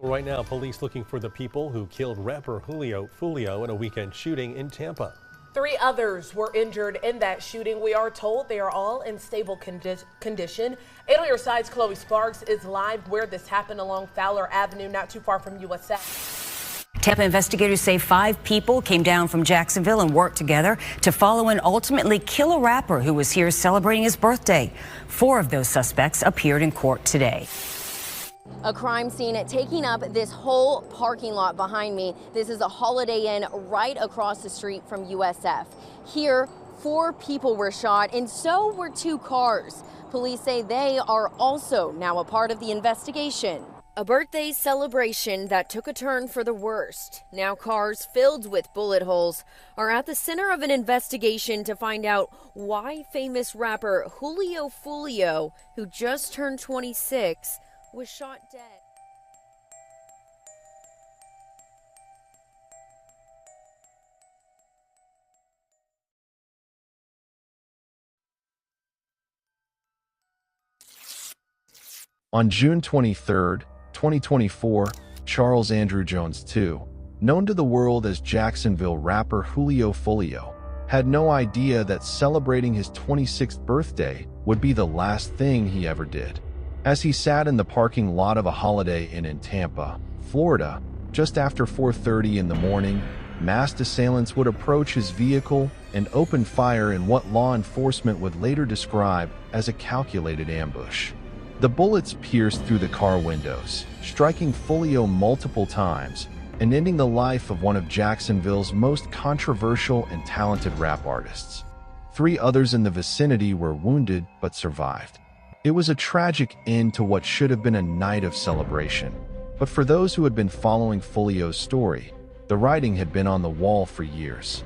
Right now, police looking for the people who killed rapper Julio Foolio in a weekend shooting in Tampa. 3 others were injured in that shooting. We are told they are all in stable condition. 8 on your side's Chloe Sparks is live where this happened along Fowler Avenue, not too far from USF. Tampa investigators say 5 people came down from Jacksonville and worked together to follow and ultimately kill a rapper who was here celebrating his birthday. 4 of those suspects appeared in court today. A crime scene taking up this whole parking lot behind me. This is a Holiday Inn right across the street from USF. Here, 4 people were shot and so were 2 cars. Police say they are also now a part of the investigation. A birthday celebration that took a turn for the worst. Now cars filled with bullet holes are at the center of an investigation to find out why famous rapper Julio Foolio, who just turned 26, was shot dead. On June 23, 2024, Charles Andrew Jones II, known to the world as Jacksonville rapper Julio Foolio, had no idea that celebrating his 26th birthday would be the last thing he ever did. As he sat in the parking lot of a Holiday Inn in Tampa, Florida, just after 4:30 in the morning, masked assailants would approach his vehicle and open fire in what law enforcement would later describe as a calculated ambush. The bullets pierced through the car windows, striking Foolio multiple times and ending the life of one of Jacksonville's most controversial and talented rap artists. 3 others in the vicinity were wounded but survived. It was a tragic end to what should have been a night of celebration. But for those who had been following Foolio's story, the writing had been on the wall for years.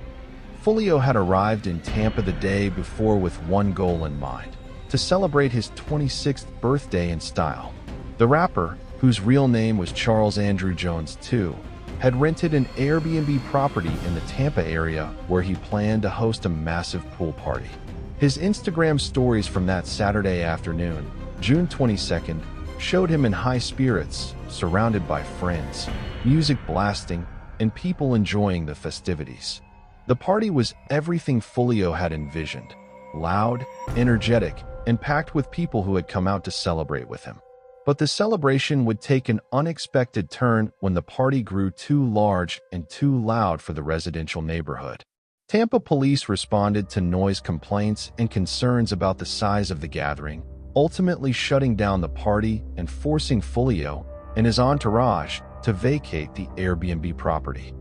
Foolio had arrived in Tampa the day before with one goal in mind: to celebrate his 26th birthday in style. The rapper, whose real name was Charles Andrew Jones II, had rented an Airbnb property in the Tampa area where he planned to host a massive pool party. His Instagram stories from that Saturday afternoon, June 22nd, showed him in high spirits, surrounded by friends, music blasting, and people enjoying the festivities. The party was everything Foolio had envisioned: loud, energetic, and packed with people who had come out to celebrate with him. But the celebration would take an unexpected turn when the party grew too large and too loud for the residential neighborhood. Tampa police responded to noise complaints and concerns about the size of the gathering, ultimately shutting down the party and forcing Foolio and his entourage to vacate the Airbnb property.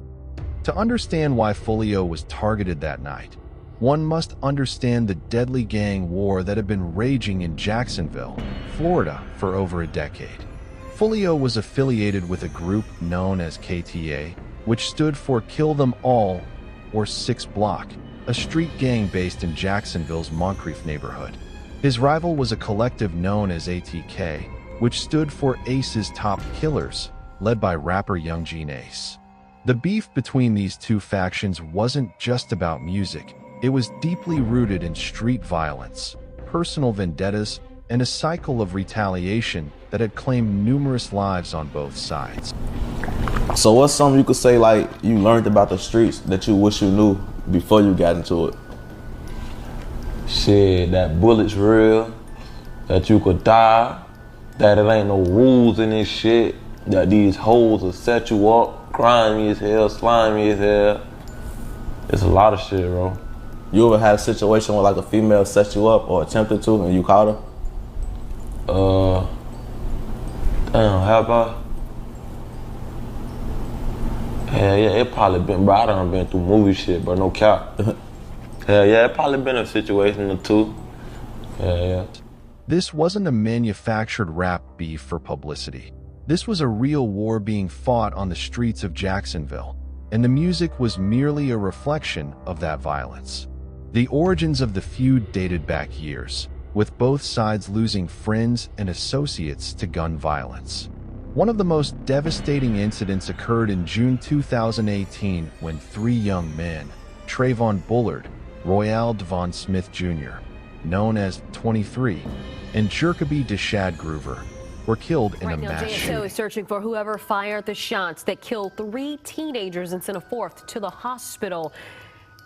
To understand why Foolio was targeted that night, one must understand the deadly gang war that had been raging in Jacksonville, Florida, for over a decade. Foolio was affiliated with a group known as KTA, which stood for Kill Them All, or 6 Block, a street gang based in Jacksonville's Moncrief neighborhood. His rival was a collective known as ATK, which stood for Ace's Top Killers, led by rapper Young Gene Ace. The beef between these 2 factions wasn't just about music. It was deeply rooted in street violence, personal vendettas, and a cycle of retaliation that had claimed numerous lives on both sides. So what's something you could say like you learned about the streets that you wish you knew before you got into it? Shit, that bullet's real, that you could die, that it ain't no rules in this shit, that these hoes will set you up, grimy as hell, slimy as hell. It's a lot of shit, bro. You ever had a situation where like a female set you up or attempted to and you caught her? Damn, have I? Hell yeah, it probably been, bro, I done been through movie shit, bro, no cap. Hell yeah, it probably been a situation or 2. Hell yeah. This wasn't a manufactured rap beef for publicity. This was a real war being fought on the streets of Jacksonville, and the music was merely a reflection of that violence. The origins of the feud dated back years, with both sides losing friends and associates to gun violence. One of the most devastating incidents occurred in June 2018 when 3 young men, Trayvon Bullard, Royale Devon Smith Jr., known as 23, and Jerkaby Deshad Groover, were killed in a Right now, mass JSO shooting. is searching for whoever fired the shots that killed 3 teenagers and sent a 4th to the hospital.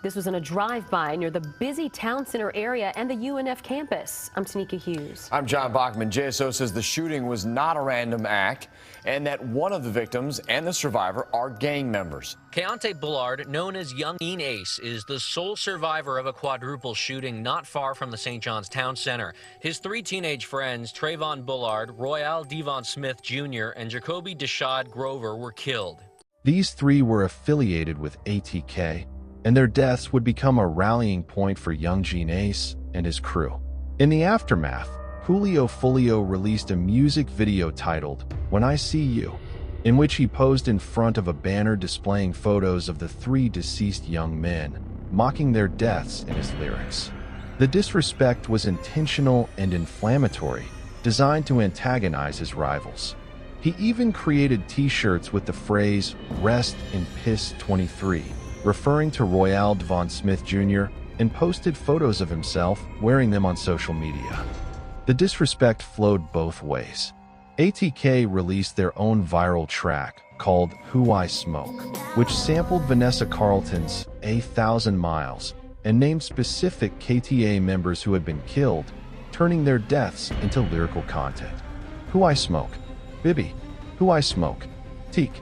This was in a drive-by near the busy town center area and the UNF campus. I'm Tanika Hughes. I'm John Bachman. JSO says the shooting was not a random act and that one of the victims and the survivor are gang members. Keontae Bullard, known as Young Ace, is the sole survivor of a quadruple shooting not far from the St. John's Town Center. His 3 teenage friends, Trayvon Bullard, Royale Devon Smith Jr., and Jacoby Deshad Grover, were killed. These 3 were affiliated with ATK, and their deaths would become a rallying point for Young Ace and his crew. In the aftermath, Julio Foolio released a music video titled "When I See You," in which he posed in front of a banner displaying photos of the 3 deceased young men, mocking their deaths in his lyrics. The disrespect was intentional and inflammatory, designed to antagonize his rivals. He even created t-shirts with the phrase "Rest in Piss 23," referring to Royale Devon Smith Jr., and posted photos of himself wearing them on social media. The disrespect flowed both ways. ATK released their own viral track called "Who I Smoke," which sampled Vanessa Carlton's "A Thousand Miles" and named specific KTA members who had been killed, turning their deaths into lyrical content. "Who I Smoke," Bibby, "Who I Smoke," Teak,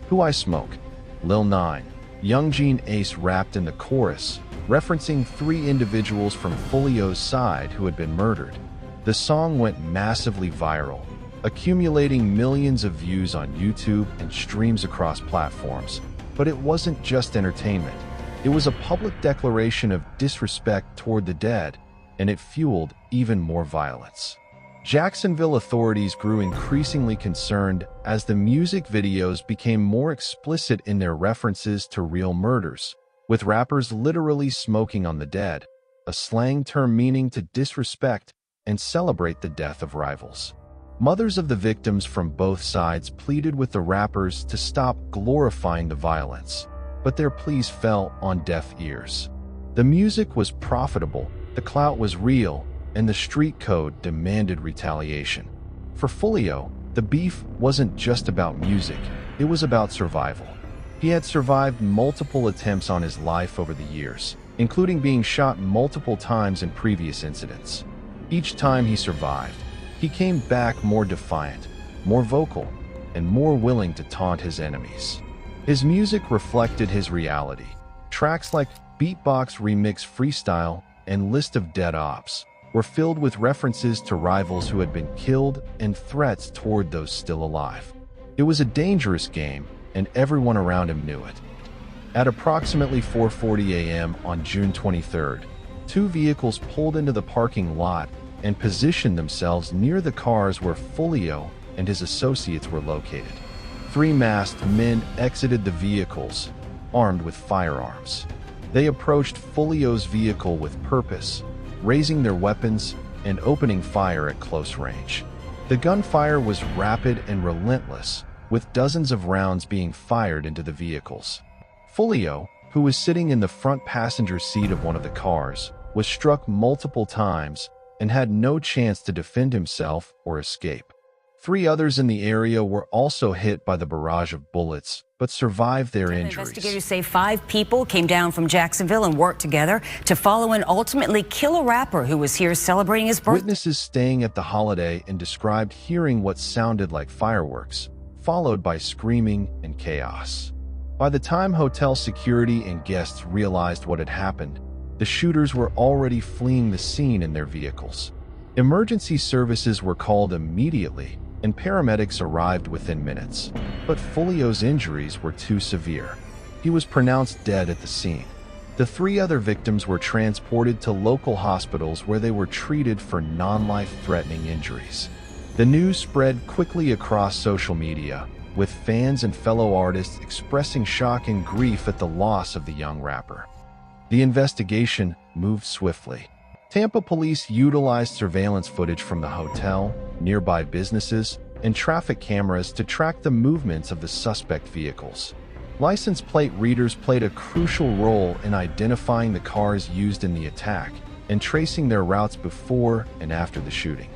"Who I Smoke," Lil 9. Young Ace rapped in the chorus, referencing 3 individuals from Foolio's side who had been murdered. The song went massively viral, accumulating millions of views on YouTube and streams across platforms. But it wasn't just entertainment. It was a public declaration of disrespect toward the dead, and it fueled even more violence. Jacksonville authorities grew increasingly concerned as the music videos became more explicit in their references to real murders, with rappers literally smoking on the dead, a slang term meaning to disrespect and celebrate the death of rivals. Mothers of the victims from both sides pleaded with the rappers to stop glorifying the violence, but their pleas fell on deaf ears. The music was profitable, the clout was real, and the street code demanded retaliation. For Foolio, the beef wasn't just about music, it was about survival. He had survived multiple attempts on his life over the years, including being shot multiple times in previous incidents. Each time he survived, he came back more defiant, more vocal, and more willing to taunt his enemies. His music reflected his reality. Tracks like Beatbox Remix Freestyle and List of Dead Ops were filled with references to rivals who had been killed and threats toward those still alive. It was a dangerous game, and everyone around him knew it. At approximately 4:40 a.m. on June 23rd, 2 vehicles pulled into the parking lot and positioned themselves near the cars where Foolio and his associates were located. 3 masked men exited the vehicles, armed with firearms. They approached Foolio's vehicle with purpose, raising their weapons and opening fire at close range. The gunfire was rapid and relentless, with dozens of rounds being fired into the vehicles. Foolio, who was sitting in the front passenger seat of one of the cars, was struck multiple times and had no chance to defend himself or escape. 3 others in the area were also hit by the barrage of bullets, but survived their injuries. Investigators say 5 people came down from Jacksonville and worked together to follow and ultimately kill a rapper who was here celebrating his birthday. Witnesses staying at the holiday and described hearing what sounded like fireworks, followed by screaming and chaos. By the time hotel security and guests realized what had happened, the shooters were already fleeing the scene in their vehicles. Emergency services were called immediately, and paramedics arrived within minutes. But Foolio's injuries were too severe. He was pronounced dead at the scene. The 3 other victims were transported to local hospitals where they were treated for non-life-threatening injuries. The news spread quickly across social media, with fans and fellow artists expressing shock and grief at the loss of the young rapper. The investigation moved swiftly. Tampa police utilized surveillance footage from the hotel, nearby businesses, and traffic cameras to track the movements of the suspect vehicles. License plate readers played a crucial role in identifying the cars used in the attack and tracing their routes before and after the shooting.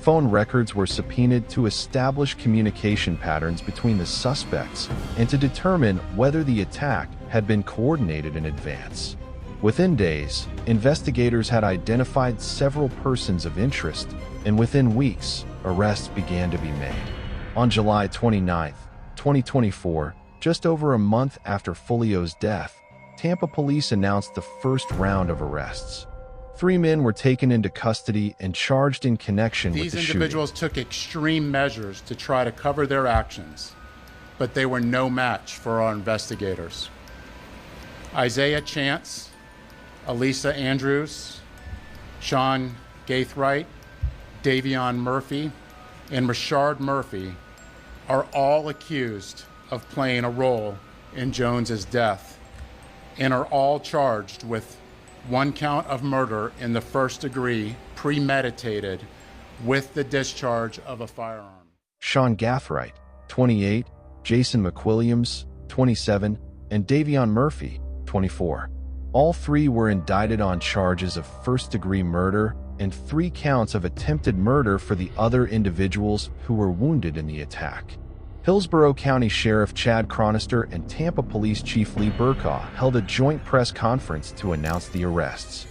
phone records were subpoenaed to establish communication patterns between the suspects and to determine whether the attack had been coordinated in advance. Within days, investigators had identified several persons of interest, and within weeks, arrests began to be made. On July 29, 2024, just over a month after Foolio's death, Tampa police announced the first round of arrests. 3 men were taken into custody and charged in connection with the shooting. These individuals took extreme measures to try to cover their actions, but they were no match for our investigators. Isaiah Chance, Elisa Andrews, Sean Gaithright, Davion Murphy, and Rashard Murphy are all accused of playing a role in Jones's death and are all charged with 1 count of murder in the first degree, premeditated, with the discharge of a firearm. Sean Gaithright, 28, Jason McWilliams, 27, and Davion Murphy, 24. All 3 were indicted on charges of first-degree murder and 3 counts of attempted murder for the other individuals who were wounded in the attack. Hillsborough County Sheriff Chad Cronister and Tampa Police Chief Lee Burkaw held a joint press conference to announce the arrests.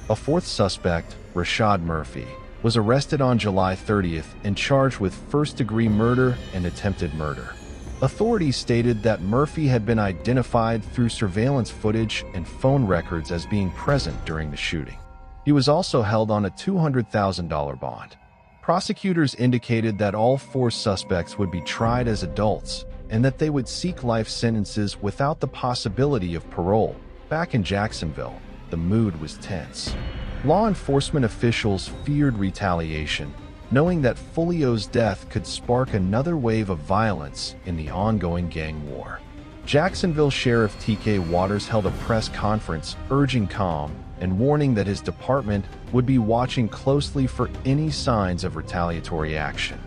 A 4th suspect, Rashard Murphy, was arrested on July 30th and charged with first-degree murder and attempted murder. Authorities stated that Murphy had been identified through surveillance footage and phone records as being present during the shooting. He was also held on a $200,000 bond. Prosecutors indicated that all 4 suspects would be tried as adults and that they would seek life sentences without the possibility of parole. Back in Jacksonville, the mood was tense. Law enforcement officials feared retaliation, knowing that Foolio's death could spark another wave of violence in the ongoing gang war. Jacksonville Sheriff TK Waters held a press conference urging calm and warning that his department would be watching closely for any signs of retaliatory action.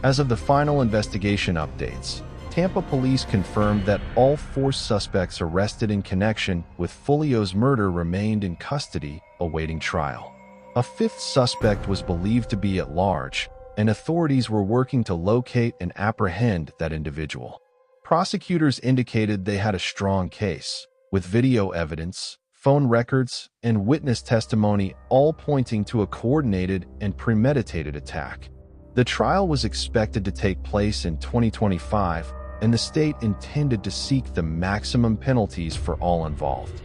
As of the final investigation updates, Tampa police confirmed that all 4 suspects arrested in connection with Foolio's murder remained in custody awaiting trial. A 5th suspect was believed to be at large, and authorities were working to locate and apprehend that individual. Prosecutors indicated they had a strong case, with video evidence, phone records, and witness testimony all pointing to a coordinated and premeditated attack. The trial was expected to take place in 2025, and the state intended to seek the maximum penalties for all involved.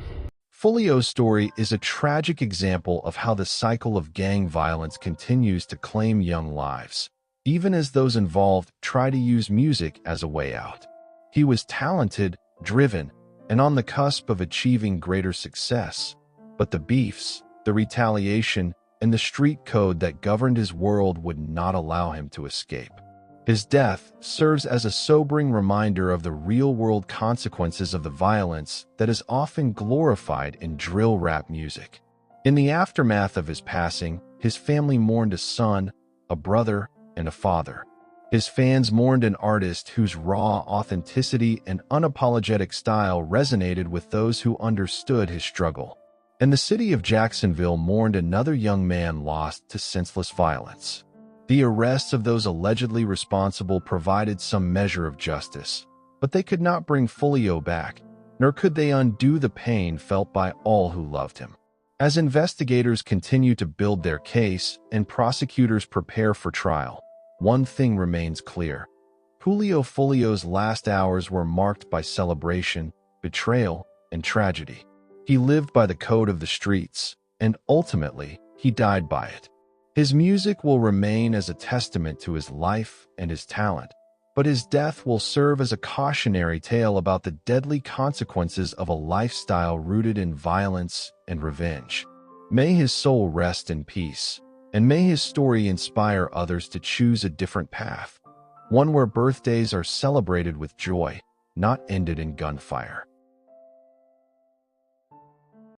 Foolio's story is a tragic example of how the cycle of gang violence continues to claim young lives, even as those involved try to use music as a way out. He was talented, driven, and on the cusp of achieving greater success, but the beefs, the retaliation, and the street code that governed his world would not allow him to escape. His death serves as a sobering reminder of the real-world consequences of the violence that is often glorified in drill rap music. In the aftermath of his passing, his family mourned a son, a brother, and a father. His fans mourned an artist whose raw authenticity and unapologetic style resonated with those who understood his struggle. And the city of Jacksonville mourned another young man lost to senseless violence. The arrests of those allegedly responsible provided some measure of justice, but they could not bring Foolio back, nor could they undo the pain felt by all who loved him. As investigators continue to build their case and prosecutors prepare for trial, one thing remains clear. Julio Foolio's last hours were marked by celebration, betrayal, and tragedy. He lived by the code of the streets, and ultimately, he died by it. His music will remain as a testament to his life and his talent, but his death will serve as a cautionary tale about the deadly consequences of a lifestyle rooted in violence and revenge. May his soul rest in peace, and may his story inspire others to choose a different path, one where birthdays are celebrated with joy, not ended in gunfire.